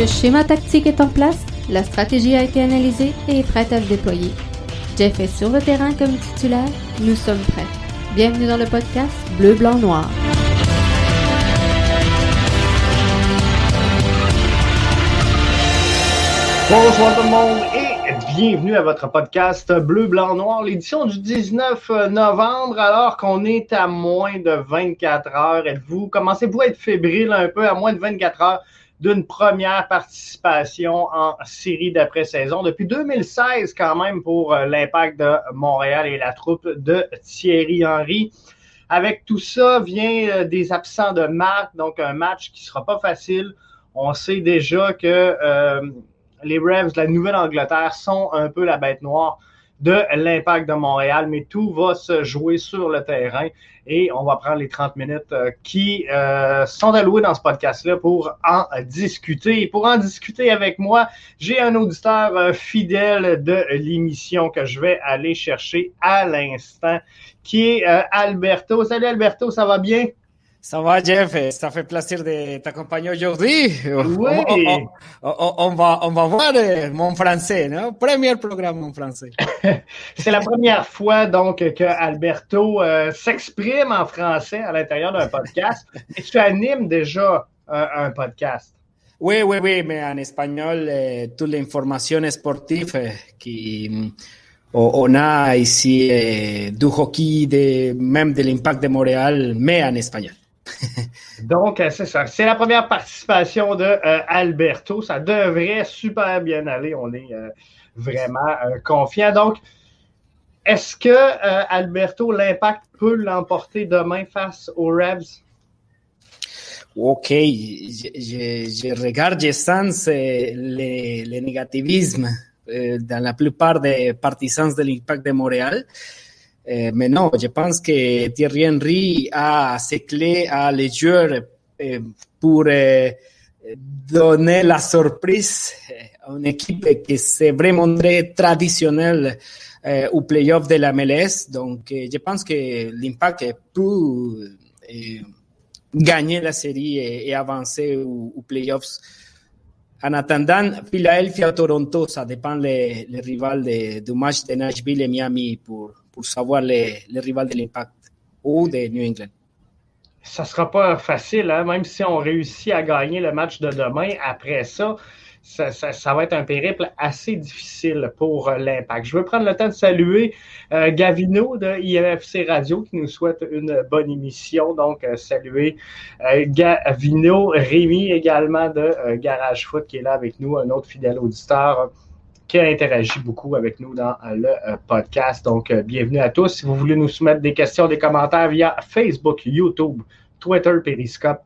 Le schéma tactique est en place, la stratégie a été analysée et est prête à se déployer. Jeff est sur le terrain comme titulaire, nous sommes prêts. Bienvenue dans le podcast Bleu, Blanc, Noir. Bonjour tout le monde et bienvenue à votre podcast Bleu, Blanc, Noir, l'édition du 19 novembre, alors qu'on est à moins de 24 heures. Commencez-vous à être fébrile un peu à moins de 24 heures d'une première participation en série d'après-saison depuis 2016 quand même pour l'Impact de Montréal et la troupe de Thierry Henry. Avec tout ça vient des absents de marque, donc un match qui ne sera pas facile. On sait déjà que les Revs de la Nouvelle-Angleterre sont un peu la bête noire de l'Impact de Montréal, mais tout va se jouer sur le terrain et on va prendre les 30 minutes qui sont allouées dans ce podcast-là pour en discuter. Et pour en discuter avec moi, j'ai un auditeur fidèle de l'émission que je vais aller chercher à l'instant, qui est Alberto. Salut Alberto, ça va bien? Ça va, Jeff? Ça fait plaisir de t'accompagner aujourd'hui. Oui. On va voir mon français, non? Premier programme en français. C'est la première fois, donc, que Alberto s'exprime en français à l'intérieur d'un podcast. Et tu animes déjà un podcast. Oui, mais en espagnol, toute l'information sportive on a ici du hockey, même de l'Impact de Montréal, mais en espagnol. Donc, c'est ça. C'est la première participation de Alberto. Ça devrait super bien aller. On est vraiment confiant. Donc, est-ce que Alberto, l'Impact peut l'emporter demain face aux Revs? Ok, je regarde, je sens le négativisme dans la plupart des partisans de l'Impact de Montréal. Mais non, je pense que Thierry Henry a ses clés à les joueurs pour donner la surprise à une équipe qui s'est vraiment très traditionnelle au play-off de la MLS. Donc, je pense que l'Impact peut gagner la série et avancer aux play-offs. En attendant, Philadelphia ou Toronto, ça dépend les rivales du match de Nashville et Miami pour savoir les rivales de l'Impact ou de New England. Ça ne sera pas facile, hein? Même si on réussit à gagner le match de demain. Après ça va être un périple assez difficile pour l'Impact. Je veux prendre le temps de saluer Gavino de IMFC Radio qui nous souhaite une bonne émission. Donc, saluer Gavino, Rémi également de Garage Foot qui est là avec nous, un autre fidèle auditeur qui a interagi beaucoup avec nous dans le podcast. Donc, bienvenue à tous. Si vous voulez nous soumettre des questions, des commentaires via Facebook, YouTube, Twitter, Periscope,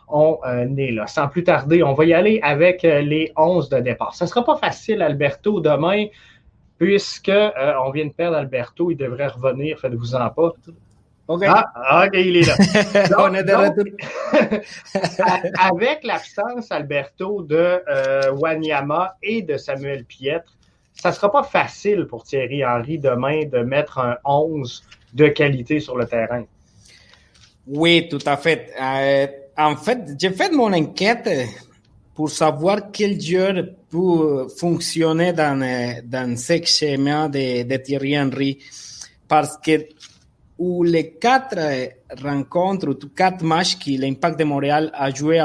on est là. Sans plus tarder, on va y aller avec les 11 de départ. Ça ne sera pas facile, Alberto, demain, puisque on vient de perdre Alberto. Il devrait revenir, faites-vous-en pas. OK. OK, il est là. Donc, on est de retour. Avec l'absence, Alberto, de Wanyama et de Samuel Piette, ça ne sera pas facile pour Thierry Henry demain de mettre un 11 de qualité sur le terrain. Oui, tout à fait. En fait, j'ai fait mon enquête pour savoir quel joueur peut fonctionner dans ce schéma de Thierry Henry. Parce que les 4 rencontres ou 4 matchs que l'Impact de Montréal a joué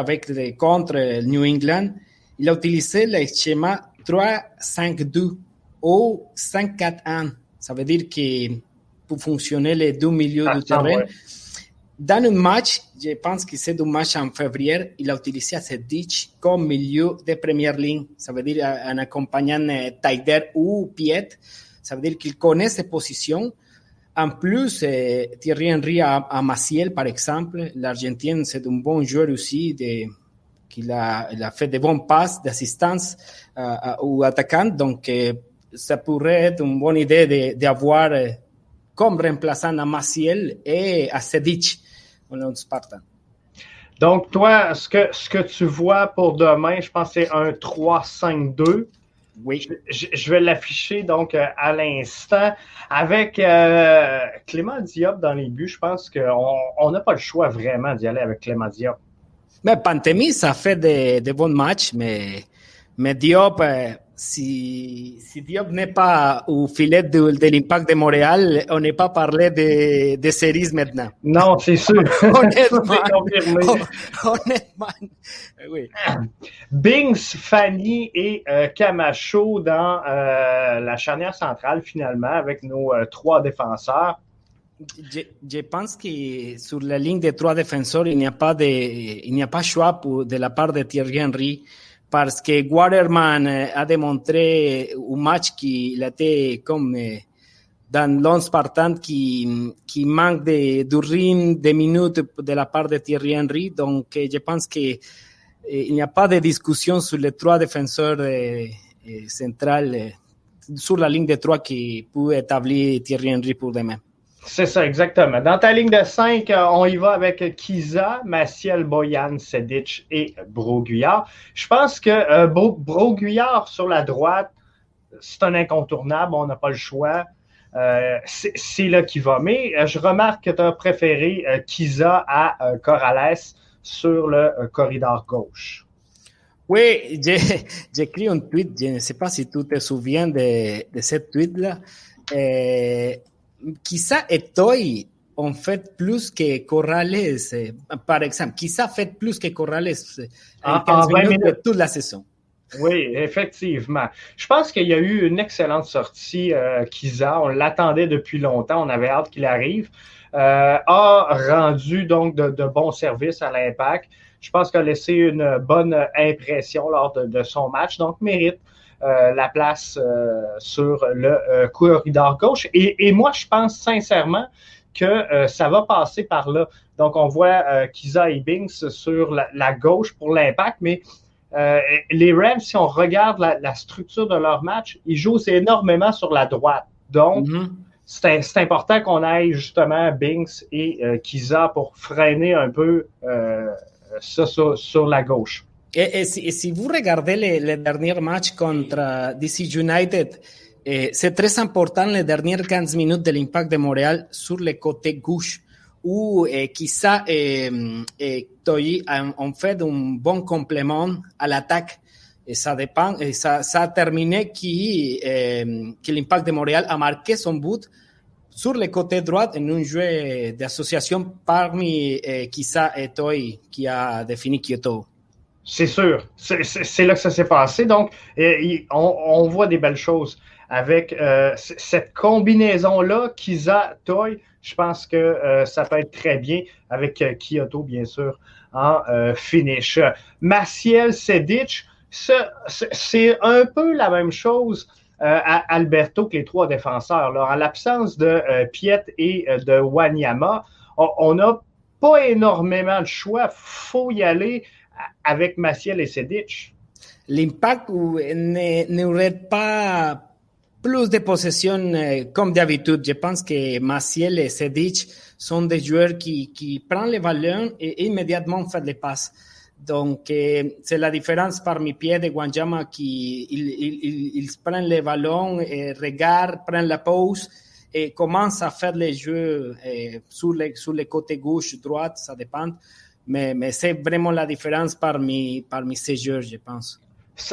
contre New England, il a utilisé le schéma 3-5-2 ou 5-4-1. Ça veut dire que pour fonctionner les deux milieux du terrain. Ouais. Dans un match, je pense que c'est un match en février, il a utilisé Sedic comme milieu de première ligne. Ça veut dire en accompagnant Taider ou Piet. Ça veut dire qu'il connaît ses positions. En plus, Thierry Henry à Maciel, par exemple, l'Argentin, c'est un bon joueur aussi, il a fait de bonnes passes d'assistance aux attaquants. Donc, ça pourrait être une bonne idée d'avoir comme remplaçant à Maciel et à Sedic, au nom du Spartan. Donc, toi, ce que tu vois pour demain, je pense que c'est un 3-5-2. Oui. Je vais l'afficher donc à l'instant. Avec Clément Diop dans les buts, je pense qu'on n'a pas le choix vraiment d'y aller avec Clément Diop. Mais Pantemi, ça fait des bons matchs, mais Mais Diop, si Diop n'est pas au filet de l'Impact de Montréal, on n'est pas parlé de séries maintenant. Non, c'est sûr. Honnêtement. Honnêtement, oui. Binks, Fanny et Camacho dans la charnière centrale, finalement, avec nos 3 défenseurs. Je pense que sur la ligne des 3 défenseurs, il n'y a pas choix de la part de Thierry Henry, parce que Waterman a démontré un match qu'il était comme dans l'once partante qui manque de rythme, de minutes de la part de Thierry Henry. Donc, je pense qu'il n'y a pas de discussion sur les 3 défenseurs centrales sur la ligne de 3 qui peut établir Thierry Henry pour demain. C'est ça, exactement. Dans ta ligne de 5, on y va avec Kiza, Maciel, Boyan, Sedic et Broguillard. Je pense que Broguillard sur la droite, c'est un incontournable, on n'a pas le choix. C'est là qu'il va. Mais je remarque que tu as préféré Kiza à Corrales sur le corridor gauche. Oui, j'ai écrit un tweet, je ne sais pas si tu te souviens de ce tweet-là. Kiza et Toy ont fait plus que Corrales, par exemple. Kiza fait plus que Corrales en 15 minutes de toute la saison. Oui, effectivement. Je pense qu'il y a eu une excellente sortie, Kiza. On l'attendait depuis longtemps. On avait hâte qu'il arrive. A rendu donc de bons services à l'Impact. Je pense qu'il a laissé une bonne impression lors de son match. Donc, mérite la place sur le corridor gauche. Et moi, je pense sincèrement que ça va passer par là. Donc, on voit Kiza et Binks sur la gauche pour l'Impact, mais les Rams, si on regarde la structure de leur match, ils jouent énormément sur la droite. Donc, c'est important qu'on aille justement Binks et Kiza pour freiner un peu ça sur la gauche. Et si vous regardez les derniers matchs contre DC United, c'est très important les dernières 15 minutes de l'Impact de Montréal sur le côté gauche, où Kiza et Toyi ont fait un bon complément à l'attaque. Et ça dépend, et ça a terminé que l'Impact de Montréal a marqué son but sur le côté droit en un jeu d'association parmi Kiza et Toyi qui a défini Kyoto. C'est sûr. C'est là que ça s'est passé. Donc, on voit des belles choses. Avec cette combinaison-là, Kiza, Toy, je pense que ça peut être très bien avec Kyoto, bien sûr, en finish. Maciel, Sedic, c'est un peu la même chose à Alberto que les 3 défenseurs. Alors, en l'absence de Piet et de Wanyama, on n'a pas énormément de choix. Il faut y aller avec Maciel et Sedic. L'Impact n'aurait pas plus de possession comme d'habitude. Je pense que Maciel et Sedic sont des joueurs qui prennent les ballons et immédiatement font les passes. Donc, c'est la différence parmi Pied et Wanyama qui ils prennent les ballons, et regardent, prennent la pause et commencent à faire les jeux sur les côtés gauche, droite, ça dépend. Mais c'est vraiment la différence parmi ces joueurs, je pense.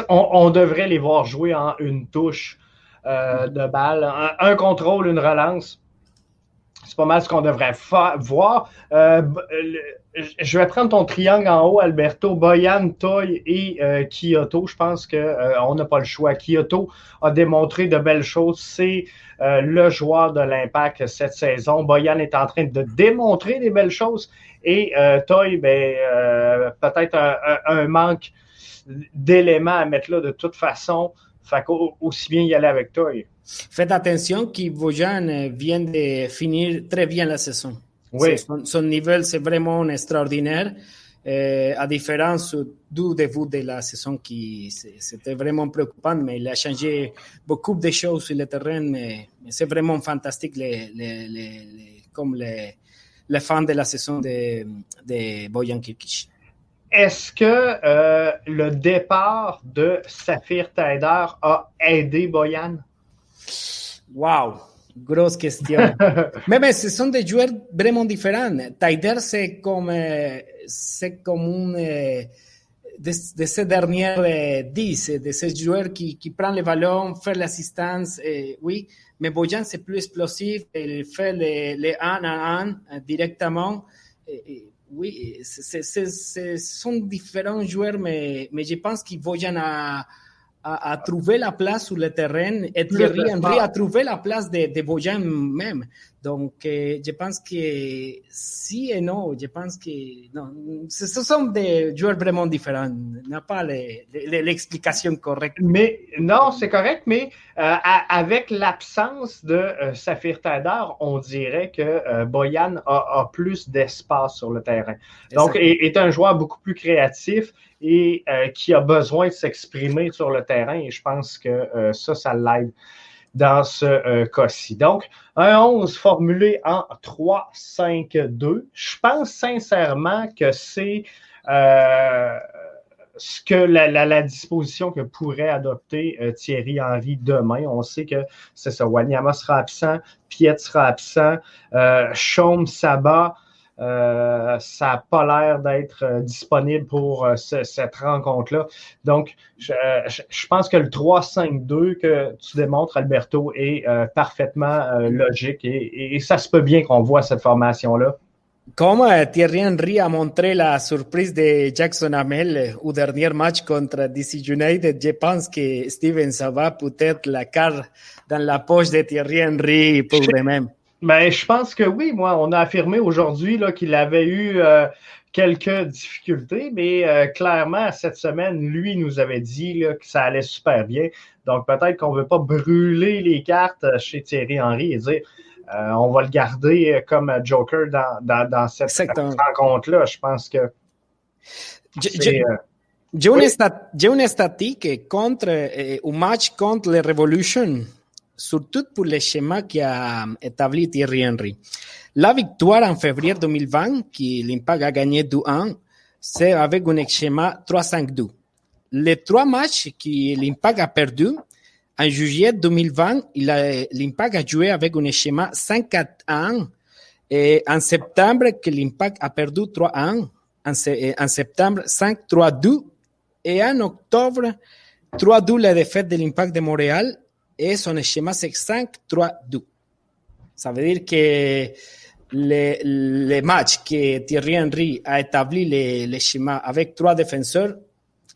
On devrait les voir jouer en une touche de balle. Un contrôle, une relance. C'est pas mal ce qu'on devrait voir. Je vais prendre ton triangle en haut, Alberto, Boyan, Toy et Kyoto. Je pense qu'on n'a pas le choix. Kyoto a démontré de belles choses. C'est le joueur de l'Impact cette saison. Boyan est en train de démontrer des belles choses. Et Toy, peut-être un manque d'éléments à mettre là de toute façon. Fait qu'aussi bien y aller avec Toy. Faites attention que Boyan vient de finir très bien la saison. Oui. Son niveau, c'est vraiment extraordinaire. À différence du début de la saison qui c'était vraiment préoccupant, mais il a changé beaucoup de choses sur le terrain. Mais c'est vraiment fantastique comme les fans de la saison de Bojan Kirkic. Est-ce que le départ de Safir Taider a aidé Boyan? Wow, grosse question. mais ce sont des joueurs vraiment différents. Taider, c'est comme de ces dernières 10, de ces joueurs qui prennent le ballon, faire l'assistance, oui, mais Bojan, c'est plus explosif, il fait les 1 à 1 directement. Oui, ce sont différents joueurs, mais je pense que Bojan a trouvé la place sur le terrain et Thierry Henry a trouvé la place de Bojan même. Donc, je pense que si et non, je pense que non, ce sont des joueurs vraiment différents. Il n'y a pas l'explication correcte. Mais non, c'est correct, mais avec l'absence de Safir Tadar, on dirait que Bojan a plus d'espace sur le terrain. Donc, est un joueur beaucoup plus créatif et qui a besoin de s'exprimer sur le terrain. Et je pense que ça l'aide dans ce cas-ci. Donc, un 11 formulé en 3-5-2. Je pense sincèrement que c'est ce que la disposition que pourrait adopter Thierry Henry demain. On sait que c'est ça. Wanyama sera absent, Piet sera absent, Chaume, Saba, ça n'a pas l'air d'être disponible pour cette rencontre-là. Donc, je pense que le 3-5-2 que tu démontres, Alberto, est parfaitement logique et ça se peut bien qu'on voit cette formation-là. Comme Thierry Henry a montré la surprise de Jackson Hamel au dernier match contre DC United, je pense que Steven Saba peut être la carte dans la poche de Thierry Henry pour lui-même. Ben, je pense que oui. Moi, on a affirmé aujourd'hui là, qu'il avait eu quelques difficultés, mais clairement, cette semaine, lui nous avait dit là, que ça allait super bien. Donc, peut-être qu'on ne veut pas brûler les cartes chez Thierry Henry et dire on va le garder comme Joker dans cette rencontre-là. Je pense que j'ai une statistique contre un match contre les Revolution, surtout pour le schéma qu'a établi Thierry Henry. La victoire en février 2020, que l'Impact a gagné 2-1, c'est avec un schéma 3-5-2. Les 3 matchs que l'Impact a perdu, en juillet 2020, l'Impact a joué avec un schéma 5-4-1. Et en septembre, que l'Impact a perdu 3-1. En septembre, 5-3-2. Et en octobre, 3-2 la défaite de l'Impact de Montréal. Et son schéma, c'est 5-3-2. Ça veut dire que les matchs que Thierry Henry a établi les schémas avec 3 défenseurs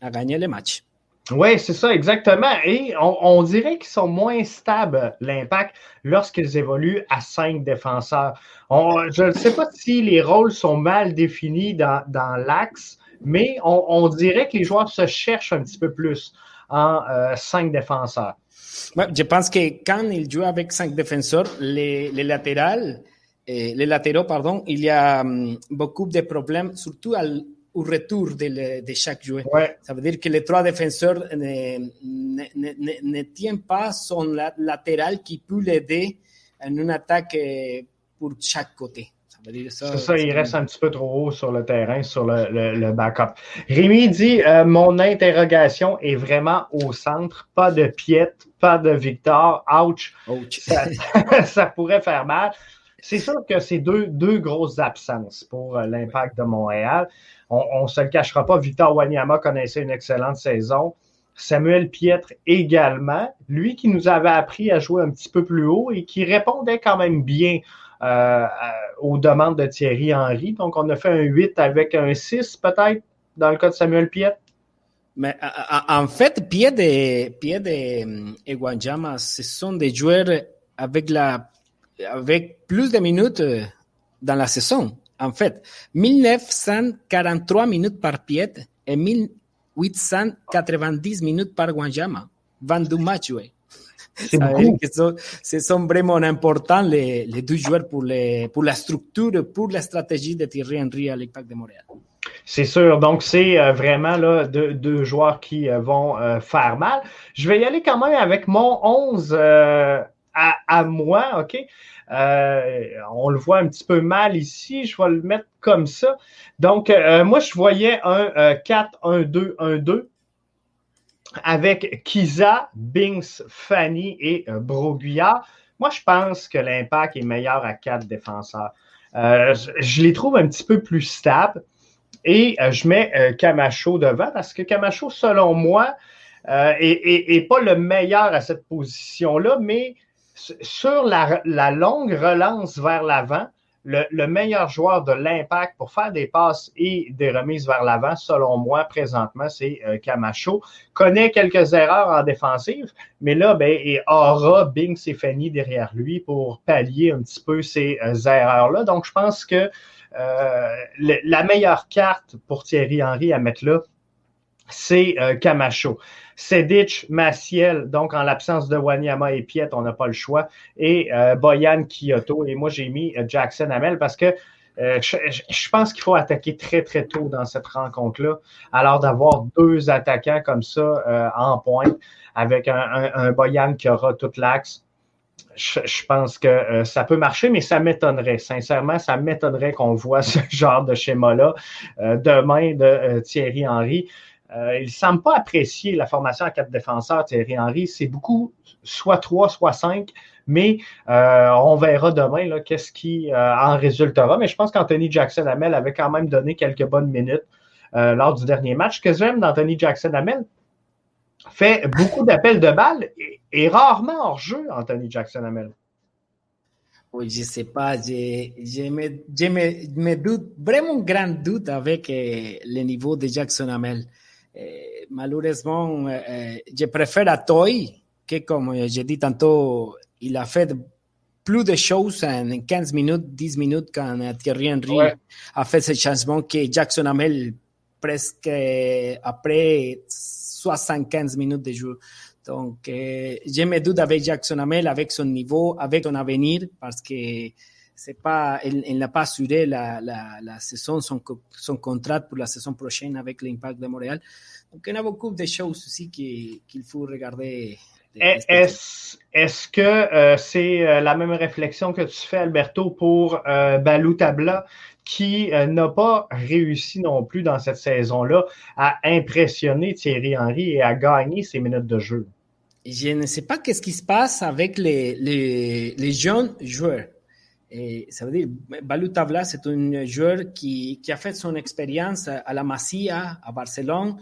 a gagné les matchs. Oui, c'est ça, exactement. Et on dirait qu'ils sont moins stables, l'Impact, lorsqu'ils évoluent à 5 défenseurs. Je ne sais pas si les rôles sont mal définis dans l'axe, mais on dirait que les joueurs se cherchent un petit peu plus en 5 défenseurs. Ouais, je pense que quand ils jouent avec 5 défenseurs, les latéraux, il y a beaucoup de problèmes, surtout au retour de chaque joueur. Ouais. Ça veut dire que les 3 défenseurs ne tiennent pas son latéral qui peut l'aider en une attaque pour chaque côté. C'est ça, il reste un petit peu trop haut sur le terrain, sur le backup. Rémi dit mon interrogation est vraiment au centre. Pas de Piet, pas de Victor. Ouch. Ça pourrait faire mal. C'est sûr que c'est deux grosses absences pour l'Impact de Montréal. On ne se le cachera pas. Victor Wanyama connaissait une excellente saison. Samuel Piettre également. Lui qui nous avait appris à jouer un petit peu plus haut et qui répondait quand même bien aux demandes de Thierry Henry. Donc, on a fait un 8 avec un 6 peut-être dans le cas de Samuel Piettre. Mais en fait, Piettre et Wanyama, ce sont des joueurs avec plus de minutes dans la saison. En fait, 1943 minutes par Piettre et 1890 minutes par Wanyama. 22 matchs joués. Ce sont vraiment importants les 2 joueurs pour la structure, pour la stratégie de Thierry Henry à l'Impact de Montréal. C'est sûr. Donc, c'est vraiment là, deux joueurs qui vont faire mal. Je vais y aller quand même avec mon 11 à moi, OK? On le voit un petit peu mal ici. Je vais le mettre comme ça. Donc, moi, je voyais un 4-1-2-1-2 avec Kiza, Binks, Fanny et Broguillard. Moi, je pense que l'Impact est meilleur à 4 défenseurs. Je les trouve un petit peu plus stables. Et je mets Camacho devant parce que Camacho, selon moi, est pas le meilleur à cette position-là, mais sur la longue relance vers l'avant, le meilleur joueur de l'Impact pour faire des passes et des remises vers l'avant, selon moi, présentement, c'est Camacho. Connaît quelques erreurs en défensive, mais là, il aura Binks et Fanny derrière lui pour pallier un petit peu ces erreurs-là. Donc, je pense que la meilleure carte pour Thierry Henry à mettre là, c'est Camacho. Sedic, Maciel, donc en l'absence de Wanyama et Piet, on n'a pas le choix, et Boyan Kyoto. Et moi, j'ai mis Jackson Hamel parce que je pense qu'il faut attaquer très, très tôt dans cette rencontre-là, alors d'avoir deux attaquants comme ça en pointe, avec un Boyan qui aura tout l'axe. Je pense que ça peut marcher, mais ça m'étonnerait. Sincèrement, ça m'étonnerait qu'on voit ce genre de schéma-là demain de Thierry Henry. Il ne semble pas apprécier la formation à 4 défenseurs, Thierry Henry. C'est beaucoup, soit 3, soit 5, mais on verra demain là, qu'est-ce qui en résultera. Mais je pense qu'Anthony Jackson-Hamel avait quand même donné quelques bonnes minutes lors du dernier match. Ce que j'aime d'Anthony Jackson-Hamel, fait beaucoup d'appels de balles et rarement hors jeu, Anthony Jackson-Hamel. Oui, je ne sais pas. Je me doute, vraiment grand doute avec le niveau de Jackson-Hamel. Malheureusement, je préfère à Toy, que comme j'ai dit tantôt, il a fait plus de choses en 15 minutes, 10 minutes quand Thierry Henry a fait ce changement que Jackson-Hamel presque après 75 minutes de jeu. Donc, je me doute avec Jackson-Hamel, avec son niveau, avec son avenir, parce que c'est pas, il n'a pas assuré la saison, son contrat pour la saison prochaine avec l'Impact de Montréal. Donc, il y a beaucoup de choses aussi qu'il faut regarder. Est-ce que c'est la même réflexion que tu fais, Alberto, pour Balou Tabla, qui n'a pas réussi non plus dans cette saison-là à impressionner Thierry Henry et à gagner ses minutes de jeu? Je ne sais pas qu'est-ce qui se passe avec les jeunes joueurs. Et ça veut dire, Balou Tabla, c'est un joueur qui a fait son expérience à la Masia, à Barcelone,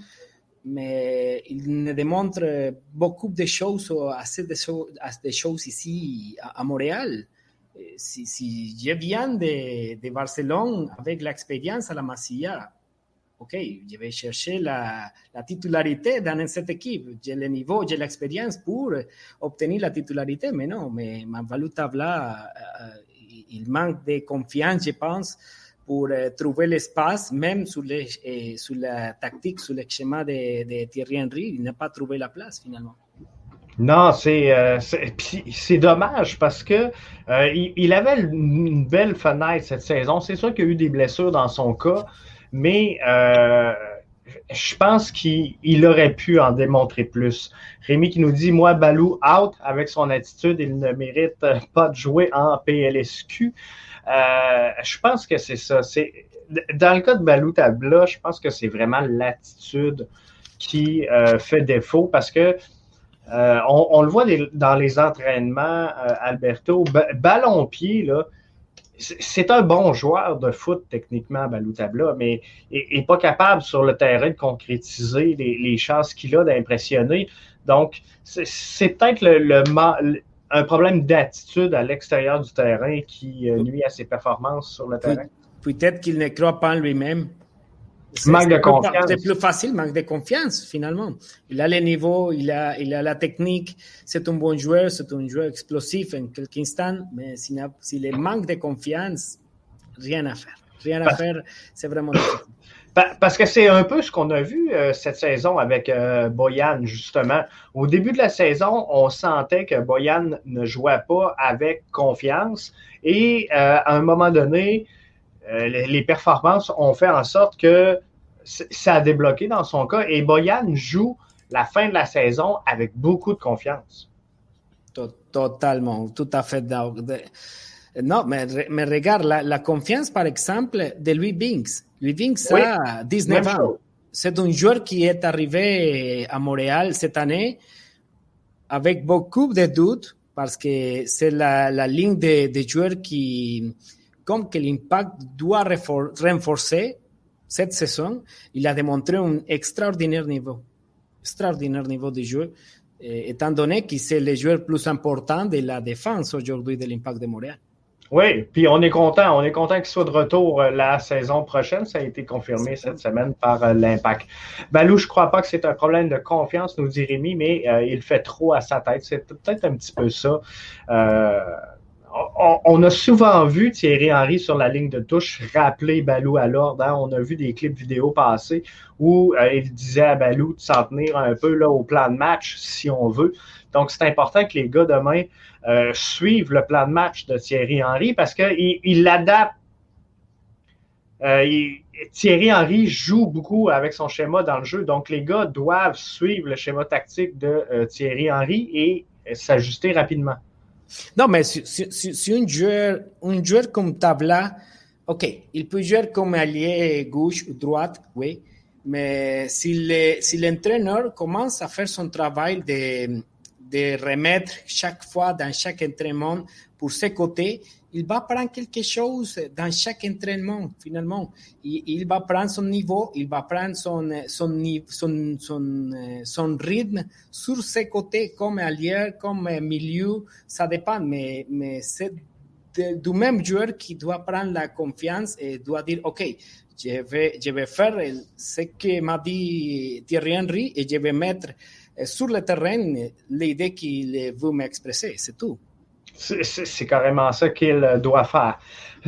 mais il ne démontre beaucoup de choses, assez de choses ici à Montréal. Si je viens de Barcelone avec l'expérience à la Masia, ok, je vais chercher la titularité dans cette équipe. J'ai le niveau, j'ai l'expérience pour obtenir la titularité, mais non, mais Balou Tabla, il manque de confiance, je pense, pour trouver l'espace, même sur la tactique, sur le schéma de Thierry Henry. Il n'a pas trouvé la place, finalement. Non, c'est dommage parce que il avait une belle fenêtre cette saison. C'est sûr qu'il y a eu des blessures dans son cas, mais je pense qu'il aurait pu en démontrer plus. Rémi qui nous dit, moi, Balou out avec son attitude, il ne mérite pas de jouer en PLSQ. Je pense que c'est ça. Dans le cas de Balou Tabla, je pense que c'est vraiment l'attitude qui fait défaut parce que on le voit dans les entraînements, Alberto. Ballon-pied, là, c'est un bon joueur de foot, techniquement, Balou Tabla, mais il n'est pas capable sur le terrain de concrétiser les chances qu'il a d'impressionner. Donc, c'est peut-être un problème d'attitude à l'extérieur du terrain qui nuit à ses performances sur le terrain. Peut-être qu'il ne croit pas en lui-même. Manque de confiance. C'est plus facile, manque de confiance, finalement. Il a le niveau, il a la technique, c'est un bon joueur, c'est un joueur explosif en quelques instants, mais s'il manque de confiance, rien à faire. Rien à faire, c'est vraiment difficile. Parce que c'est un peu ce qu'on a vu cette saison avec Boyan, justement. Au début de la saison, on sentait que Boyan ne jouait pas avec confiance et à un moment donné, les performances ont fait en sorte que ça a débloqué dans son cas et Boyan joue la fin de la saison avec beaucoup de confiance. Totalement, tout à fait. Non, mais regarde, la confiance, par exemple, de Louis Binks. Louis Binks a 19 ans. C'est un joueur qui est arrivé à Montréal cette année avec beaucoup de doutes parce que c'est la ligne de joueurs qui, comme que l'Impact doit renforcer. cette saison, il a démontré un extraordinaire niveau de jeu, étant donné qu'il c'est le joueur plus important de la défense aujourd'hui de l'Impact de Montréal. Oui, puis on est content qu'il soit de retour la saison prochaine. Ça a été confirmé cette semaine par l'Impact. Balou, je crois pas que c'est un problème de confiance, nous dit Rémi, mais il fait trop à sa tête. C'est peut-être un petit peu ça. On a souvent vu Thierry Henry sur la ligne de touche rappeler Balou à l'ordre. Hein? On a vu des clips vidéo passer où il disait à Balou de s'en tenir un peu là, au plan de match, si on veut. Donc, c'est important que les gars demain suivent le plan de match de Thierry Henry parce qu'il l'adapte. Thierry Henry joue beaucoup avec son schéma dans le jeu. Donc, les gars doivent suivre le schéma tactique de Thierry Henry et s'ajuster rapidement. Non, mais si un joueur comme Tabla, OK, il peut jouer comme allié gauche ou droite, oui, mais si l'entraîneur commence à faire son travail de remettre chaque fois dans chaque entraînement pour ses côtés, il va prendre quelque chose dans chaque entraînement, finalement. Il va prendre son niveau, il va prendre son rythme sur ses côtés, comme allié, comme milieu, ça dépend. Mais c'est du même joueur qui doit prendre la confiance et doit dire, OK, je vais faire ce que m'a dit Thierry Henry et je vais mettre sur le terrain l'idée qu'il veut m'exprimer, c'est tout. C'est carrément ça qu'il doit faire.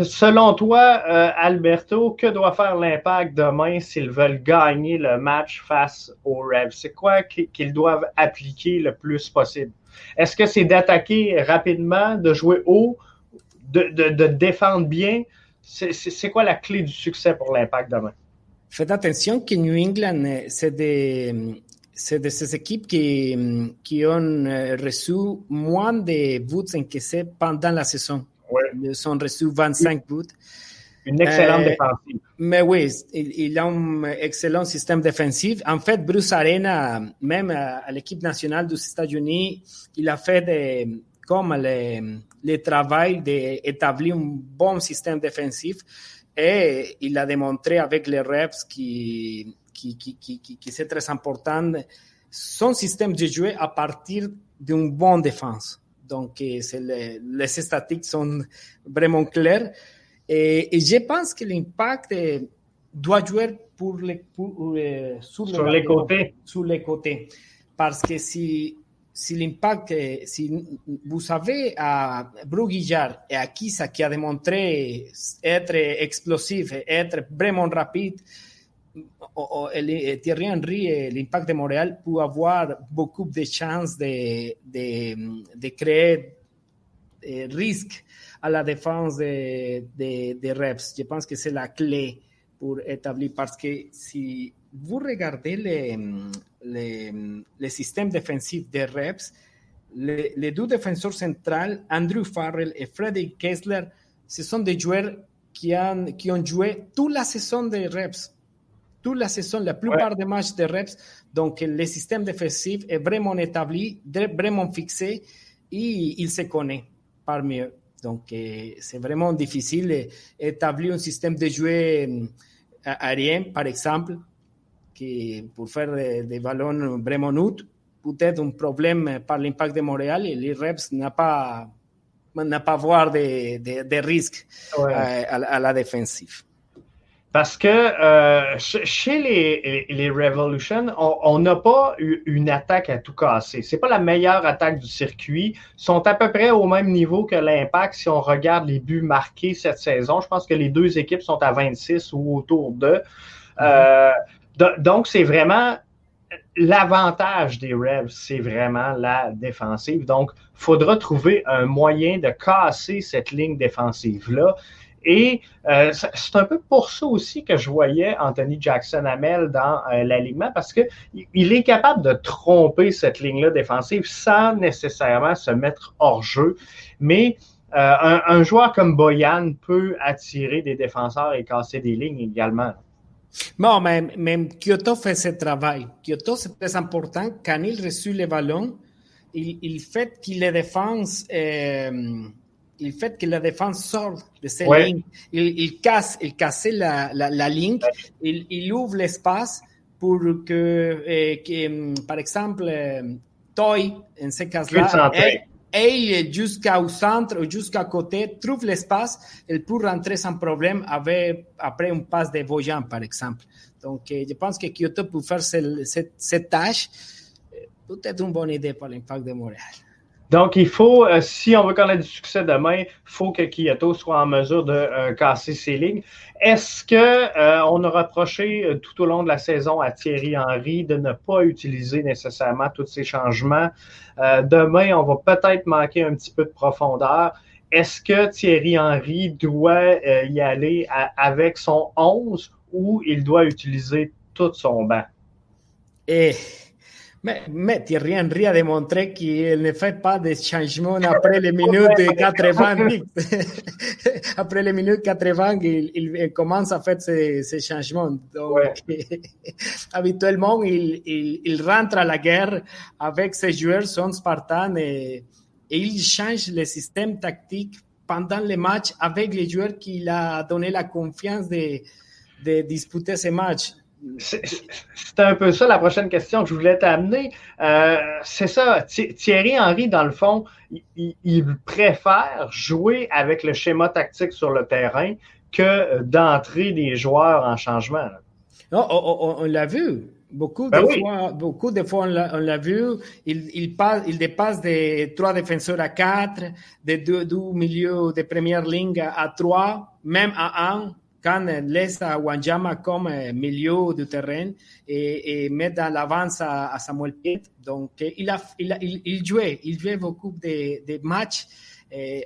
Selon toi, Alberto, que doit faire l'Impact demain s'ils veulent gagner le match face aux Revs? C'est quoi qu'ils doivent appliquer le plus possible? Est-ce que c'est d'attaquer rapidement, de jouer haut, de défendre bien? C'est quoi la clé du succès pour l'Impact demain? Faites attention que New England, c'est de ces équipes qui ont reçu moins de buts encaissés pendant la saison. Ouais. Ils ont reçu 25 buts. Une excellente défensive. Mais oui, il a un excellent système défensif. En fait, Bruce Arena, même à l'équipe nationale des États-Unis, il a fait le travail d'établir un bon système défensif et il a démontré avec les reps qui c'est très important, son système de jeu à partir d'une bonne défense. Donc, les statistiques sont vraiment claires. Et je pense que l'Impact doit jouer sur les côtés. Parce que si l'Impact, si vous avez à Bruguillard et à Kisa qui a démontré être explosif, être vraiment rapide, Thierry Henry et l'Impact de Montréal peut avoir beaucoup de chances de créer des risques à la défense des Reps. Je pense que c'est la clé pour établir, parce que si vous regardez les systèmes défensifs des Reps, les deux défenseurs centraux, Andrew Farrell et Frederick Kessler, ce sont des joueurs qui ont joué toute la saison des Reps. Toute la saison, la plupart des matchs de Reps. Donc, le système défensif est vraiment établi, vraiment fixé et il se connaît par mieux. Donc, c'est vraiment difficile d'établir un système de jeu aérien, par exemple, qui, pour faire des ballons vraiment neutres, peut-être un problème par l'Impact de Montréal et les Reps n'a pas avoir de risques à la défensive. Parce que chez les Revolution, on n'a pas eu une attaque à tout casser. C'est pas la meilleure attaque du circuit. Ils sont à peu près au même niveau que l'Impact si on regarde les buts marqués cette saison. Je pense que les deux équipes sont à 26 ou autour d'eux. Donc, c'est vraiment l'avantage des Revs, c'est vraiment la défensive. Donc, il faudra trouver un moyen de casser cette ligne défensive-là. Et c'est un peu pour ça aussi que je voyais Anthony Jackson-Hamel dans l'alignement, parce qu'il est capable de tromper cette ligne-là défensive sans nécessairement se mettre hors jeu. Mais un joueur comme Boyan peut attirer des défenseurs et casser des lignes également. Non, mais Kyoto fait ce travail. Kyoto, c'est très important. Quand il reçoit les ballons, il fait que les défenses le fait que la défense sort de ces Ouais. lignes, il casse la ligne, il ouvre l'espace pour que par exemple, Toy, en ce cas-là, et jusqu'au centre ou jusqu'à côté, trouve l'espace, il peut rentrer sans problème après une passe de Bojan, par exemple. Donc, je pense que Kyoto peut faire cette tâche. Peut-être une bonne idée pour l'Impact de Montréal. Donc, il faut, si on veut connaître du succès demain, il faut que Kyoto soit en mesure de casser ses lignes. Est-ce qu'on a reproché tout au long de la saison à Thierry Henry de ne pas utiliser nécessairement tous ces changements? Demain, on va peut-être manquer un petit peu de profondeur. Est-ce que Thierry Henry doit y aller avec son 11 ou il doit utiliser tout son banc? Mais Thierry Henry a démontré qu'il ne fait pas de changements après les minutes 80. Après les minutes 80, il commence à faire ces changements. Donc, habituellement, il rentre à la guerre avec ses joueurs, son Spartan, et il change le système tactique pendant les matchs avec les joueurs qu'il a donné la confiance de disputer ces matchs. C'est un peu ça la prochaine question que je voulais t'amener. C'est ça, Thierry Henry, dans le fond, il préfère jouer avec le schéma tactique sur le terrain que d'entrer des joueurs en changement. Non, on l'a vu. Beaucoup de fois, on l'a vu. Il dépasse de 3 défenseurs à 4, de 2 milieux de première ligne à 3, même à 1. Quand laisse à Wanyama comme milieu du terrain et met dans l'avance à Samuel Piet. Donc, il jouait beaucoup de matchs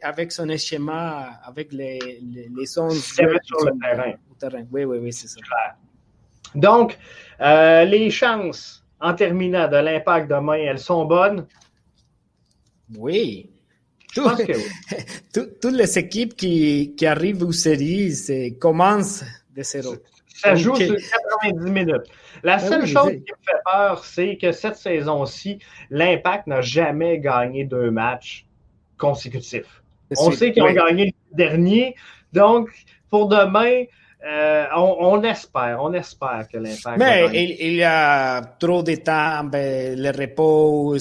avec son schéma, avec les 11 sur le terrain. Oui, c'est ça. Donc, les chances, en terminant, de l'Impact demain, elles sont bonnes? Oui. Je pense que oui. Toutes les équipes qui arrivent aux séries commencent de zéro. Ça joue sur 90 minutes. La seule chose qui me fait peur, c'est que cette saison-ci, l'Impact n'a jamais gagné 2 matchs consécutifs. On sait qu'ils ont gagné le dernier. Donc, pour demain, on espère que l'Impact. Mais il y a trop de temps, le repos,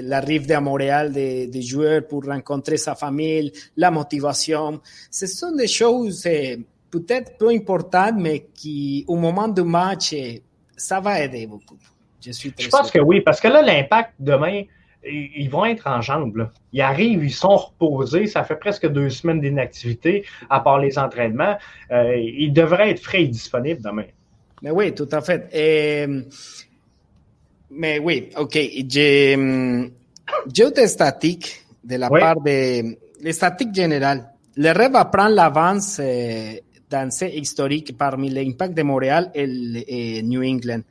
l'arrivée à Montréal des joueurs pour rencontrer sa famille, la motivation. Ce sont des choses peut-être peu importantes, mais qui, au moment du match, ça va aider beaucoup. Je pense que oui, parce que là, l'Impact demain, ils vont être en jambes. Là. Ils arrivent, ils sont reposés. Ça fait presque 2 semaines d'inactivité, à part les entraînements. Ils devraient être frais et disponibles demain. Mais oui, tout à fait. Mais oui, OK. J'ai des statistiques de la part des statistiques générales. Le Rêve va prendre l'avance dans ces historiques parmi l'Impact de Montréal et New England.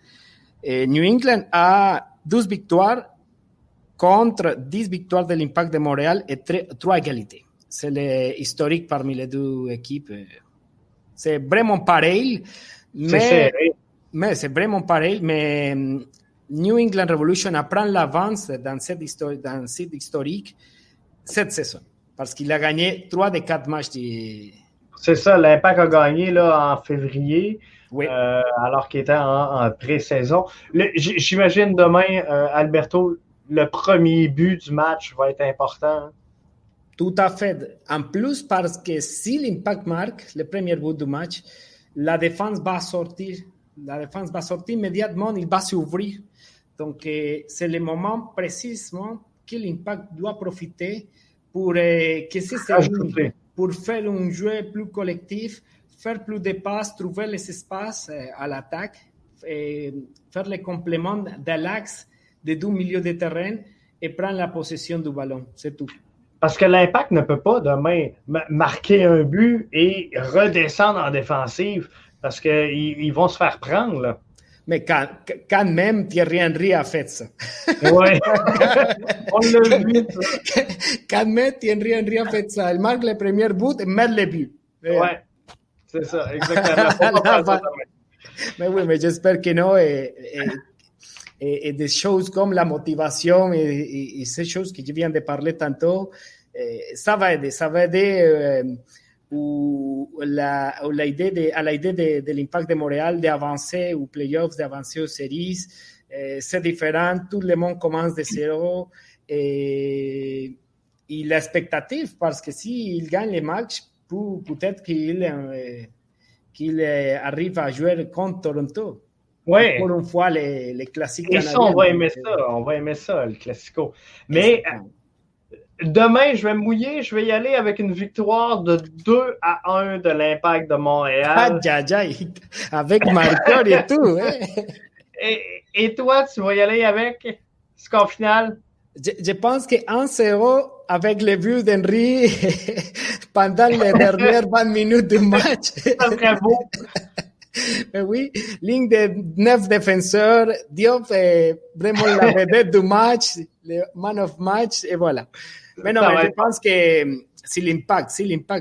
New England a 12 victoires contre 10 victoires de l'Impact de Montréal et 3 égalités. C'est l'historique parmi les 2 équipes. C'est vraiment pareil. Mais c'est vraiment pareil. Mais New England Revolution prend l'avance dans cette historique cette saison. Parce qu'il a gagné 3 des 4 matchs. C'est ça, l'Impact a gagné là, en février. Oui. Alors qu'il était en pré-saison. J'imagine demain, Alberto, le premier but du match va être important. Tout à fait. En plus, parce que si l'Impact marque le premier but du match, la défense va sortir. La défense va sortir immédiatement, il va s'ouvrir. Donc, c'est le moment précisément que l'Impact doit profiter pour pour faire un jeu plus collectif, faire plus de passes, trouver les espaces à l'attaque, faire les compléments de l'axe des 2 milieux de terrain et prendre la possession du ballon. C'est tout. Parce que l'Impact ne peut pas demain marquer un but et redescendre en défensive parce qu'ils vont se faire prendre. Là. Mais quand même, Thierry Henry a fait ça. Oui, on l'a vu. Quand même, Thierry Henry a fait ça. Il marque le premier but et met le but. Oui, c'est ça, exactement. Mais oui, mais j'espère que non. Et des choses comme la motivation et ces choses que je viens de parler tantôt, Ça va aider à l'idée de l'Impact de Montréal d'avancer aux playoffs, d'avancer aux séries. C'est différent, tout le monde commence de zéro et l'expectative, parce que s'il gagne les matchs, peut-être qu'il arrive à jouer contre Toronto. Oui. Pour une fois, les classiques canadiens. Et ça, on va aimer ça, le Classico. Mais demain, je vais me mouiller, je vais y aller avec une victoire de 2-1 de l'Impact de Montréal. Avec Marc-Claude et tout. Hein? Et toi, tu vas y aller avec score final? Je pense que 1-0 avec le but d'Henry pendant les dernières 20 minutes du match. C'est très beau. Mais oui, ligne de 9 défenseurs, Diop est vraiment la vedette du match, le man of match, et voilà. Mais non, je pense que si l'impact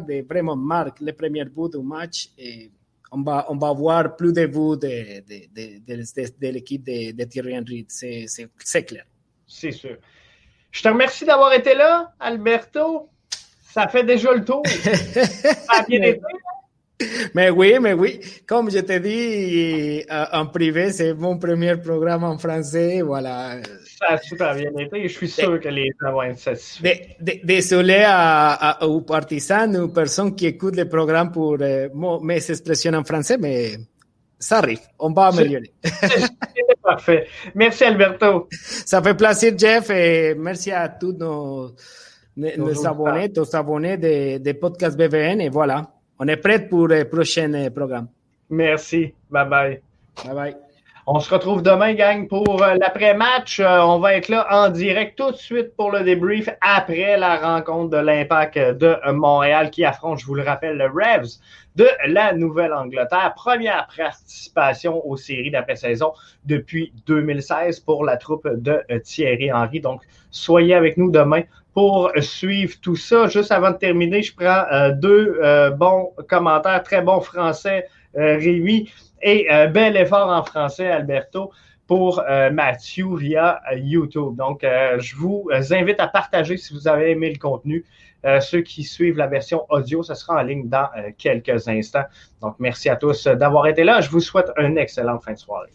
de vraiment marque le premier but du match, on va voir plus de buts de l'équipe de Thierry Henry, c'est clair. C'est sûr. Je te remercie d'avoir été là, Alberto. Ça fait déjà le tour. Ça a bien été. Mais oui. Comme je t'ai dit en privé, c'est mon premier programme en français. Voilà. Ça a super bien été. Je suis sûr que les gens vont être satisfaits. Désolé aux partisans, aux personnes qui écoutent le programme pour mes expressions en français, mais ça arrive. On va améliorer. C'est parfait. Merci, Alberto. Ça fait plaisir, Jeff, et merci à tous nos abonnés, de podcast BVN, et voilà. On est prêt pour le prochain programme. Merci. Bye-bye. Bye-bye. On se retrouve demain, gang, pour l'après-match. On va être là en direct tout de suite pour le débrief après la rencontre de l'Impact de Montréal qui affronte, je vous le rappelle, le Revs de la Nouvelle-Angleterre. Première participation aux séries d'après-saison depuis 2016 pour la troupe de Thierry Henry. Donc, soyez avec nous demain pour suivre tout ça. Juste avant de terminer, je prends deux bons commentaires, très bons français réunis. Et bel effort en français, Alberto, pour Mathieu via YouTube. Donc, je vous invite à partager si vous avez aimé le contenu. Ceux qui suivent la version audio, ce sera en ligne dans quelques instants. Donc, merci à tous d'avoir été là. Je vous souhaite une excellente fin de soirée.